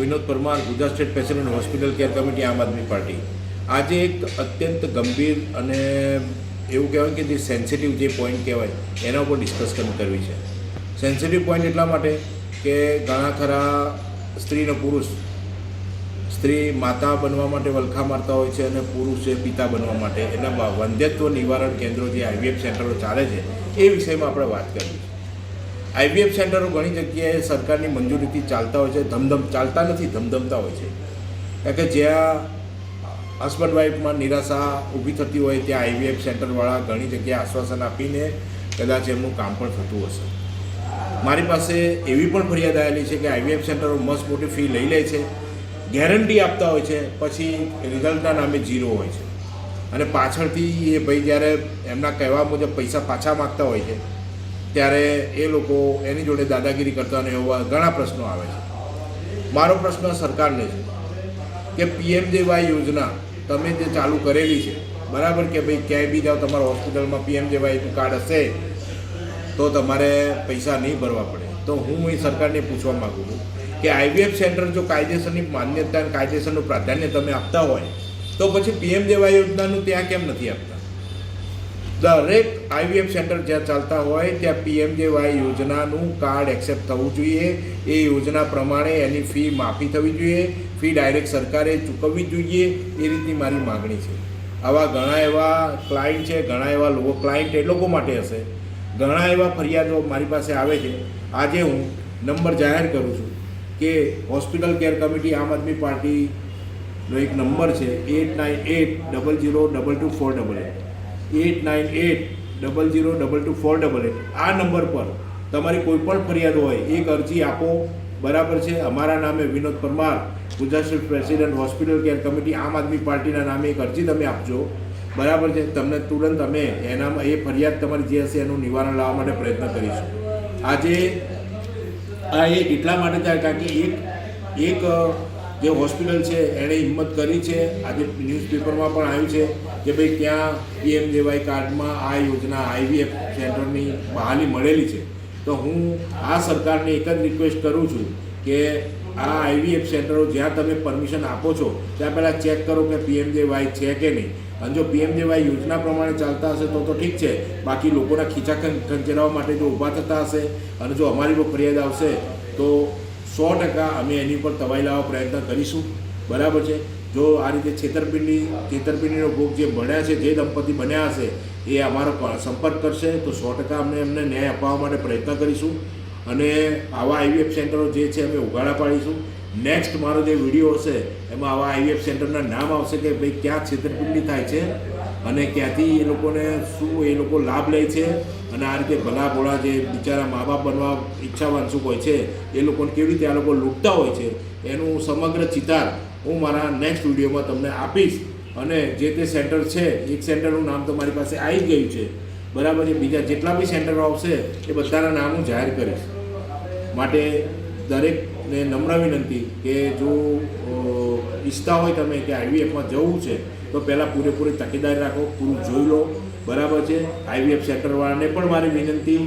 Vinod Parmar, Gujarat state patient hospital care committee, આમ આદમી party. આજે એક અત્યંત ગંભીર અને એવું કહેવાય કે જે સેન્સિટિવ જે પોઈન્ટ કહેવાય એના ઉપર ડિસ્કશન કરવી છે. સેન્સિટિવ પોઈન્ટ એટલા માટે કે ઘણા ખરા સ્ત્રીનો પુરુષ, સ્ત્રી માતા બનવા માટે વલખા મારતા હોય છે અને પુરુષ એ પિતા બનવા માટે એના વંધ્યત્વ નિવારણ કેન્દ્રો જે IVF સેન્ટરો ચાલે છે એ વિષયમાં આપણે વાત કરવી છે. IVF સેન્ટરો ઘણી જગ્યાએ સરકારની મંજૂરીથી ચાલતા હોય છે, ચાલતા નથી, ધમધમતા હોય છે. કારણ કે જ્યાં હસબન્ડ વાઈફમાં નિરાશા ઊભી થતી હોય ત્યાં IVF સેન્ટરવાળા ઘણી જગ્યાએ આશ્વાસન આપીને કદાચ એમનું કામ પણ થતું હશે. મારી પાસે એવી પણ ફરિયાદ આવેલી છે કે IVF સેન્ટરો મસ્ત મોટી ફી લઈ લે છે, ગેરંટી આપતા હોય છે, પછી રિઝલ્ટના નામે 0 હોય છે અને પાછળથી એ ભાઈ જ્યારે એમના કહેવા મુજબ પૈસા પાછા માગતા હોય છે ત્યારે એ લોકો એની જોડે દાદાગીરી કરતા અને એવા ઘણા પ્રશ્નો આવે છે. મારો પ્રશ્ન સરકારને છે કે PMJY યોજના તમે જે ચાલુ કરેલી છે, બરાબર, કે ભાઈ ક્યાંય બી જાઓ તમારા હોસ્પિટલમાં PMJYનું કાર્ડ હશે તો તમારે પૈસા નહીં ભરવા પડે. તો હું એ સરકારને પૂછવા માગું છું કે IVF સેન્ટર જો કાયદેસરની માન્યતા અને કાયદેસરનું પ્રાધાન્ય તમે આપતા હોય તો પછી PMJY યોજનાનું ત્યાં કેમ નથી આપતા? દરેક IVF સેન્ટર જ્યાં ચાલતા હોય ત્યાં PMJY યોજનાનું કાર્ડ એક્સેપ્ટ થવું જોઈએ. એ યોજના પ્રમાણે એની ફી માફી થવી જોઈએ, ફી ડાયરેક્ટ સરકારે ચૂકવવી જોઈએ. એ રીતની મારી માગણી છે. આવા ઘણા એવા ક્લાયન્ટ છે, ઘણા એવા લોકો, ક્લાયન્ટ એ લોકો માટે હશે, ઘણા એવા ફરિયાદો મારી પાસે આવે છે. આજે હું નંબર જાહેર કરું છું કે હોસ્પિટલ કેર કમિટી આમ આદમી પાર્ટીનો એક નંબર છે 8980022488. 8980022488. આ નંબર પર તમારી કોઈ પણ ફરિયાદ હોય એક અરજી આપો, બરાબર છે. અમારા નામે Vinod Parmar, Gujarat state president hospital care committee આમ આદમી પાર્ટીના નામે એક અરજી તમે આપજો, બરાબર છે. તમને તુરંત અમે એનામાં એ ફરિયાદ તમારી જે હશે એનું નિવારણ લાવવા માટે પ્રયત્ન કરીશું. આજે આ એક એટલા માટે થાય કારણ કે એક જે હોસ્પિટલ છે એણે હિંમત કરી છે. આજે ન્યૂઝપેપરમાં પણ આવ્યું છે કે ભાઈ ત્યાં PMJY કાર્ડમાં આ યોજના IVF સેન્ટરની બહાલી મળેલી છે. તો હું આ સરકારને એક જ રિક્વેસ્ટ કરું છું કે આ IVF સેન્ટરો જ્યાં તમે પરમિશન આપો છો ત્યાં પહેલાં ચેક કરો કે PMJY છે કે નહીં. અને જો PMJY યોજના પ્રમાણે ચાલતા હશે તો ઠીક છે, બાકી લોકોના ખીચા ખંચેરાવા માટે જો ઊભા થતા હશે અને જો અમારી પર ફરિયાદ આવશે તો 100% અમે એની પર તવાઈ લાવવા પ્રયત્ન કરીશું, બરાબર છે. જો આ રીતે છેતરપિંડીનો ભોગ જે બન્યા છે, જે દંપતી બન્યા હશે એ અમારો સંપર્ક કરશે તો 100% અમને એમને ન્યાય અપાવવા માટે પ્રયત્ન કરીશું અને આવા IVF સેન્ટરો જે છે અમે ઉઘાડા પાડીશું. નેક્સ્ટ મારો જે વિડીયો હશે એમાં આવા IVF સેન્ટરના નામ આવશે કે ભાઈ ક્યાં છેતરપિંડી થાય છે અને ક્યાંથી એ લોકોને શું એ લોકો લાભ લે છે અને આ રીતે ભલા ભોળા જે બિચારા મા બાપ બનવા ઈચ્છાવાંસુક હોય છે એ લોકોને કેવી રીતે આ લોકો લૂંટતા હોય છે એનું સમગ્ર ચિતાર હું મારા નેક્સ્ટ વિડીયોમાં તમને આપીશ. અને જે તે સેન્ટર છે, એક સેન્ટરનું નામ તો મારી પાસે આવી ગયું છે, બરાબર છે. બીજા જેટલા બી સેન્ટરો આવશે એ બધાના નામ હું જાહેર કરીશ. માટે દરેકને નમ્ર વિનંતી કે જો ઈચ્છતા હોય તમે કે IVFમાં જવું છે તો પહેલાં પૂરેપૂરી તકેદારી રાખો, પૂરું જોઈ લો, બરાબર છે. IVF સેન્ટરવાળાને પણ મારી વિનંતી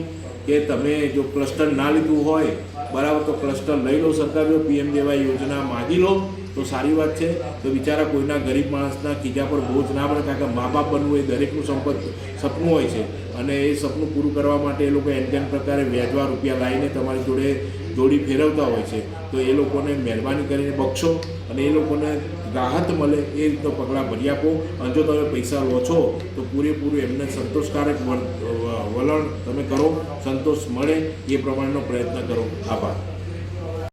કે તમે જો ક્લસ્ટર ના લીધું હોય, બરાબર, તો ક્લસ્ટર લઈ લો. સરકાર જો PMJY યોજના માગી લો તો સારી વાત છે. તો બિચારા કોઈના ગરીબ માણસના ખીજા પર બોજ ના પડે, કારણ કે મા બાપ બનવું એ દરેકનું સપનું હોય છે અને એ સપનું પૂરું કરવા માટે એ લોકો એમ પ્રકારે વ્યાજવા રૂપિયા લાવીને તમારી જોડે જોડી ફેરવતા હોય છે. તો એ લોકોને મહેરબાની કરીને બક્ષો અને એ લોકોને રાહત મળે એ રીતનો પગલાં ભરી આપો. અને જો તમે પૈસા લો છો તો પૂરેપૂરું એમને સંતોષકારક વલણ તમે કરો, સંતોષ મળે એ પ્રમાણેનો પ્રયત્ન કરો. આભાર.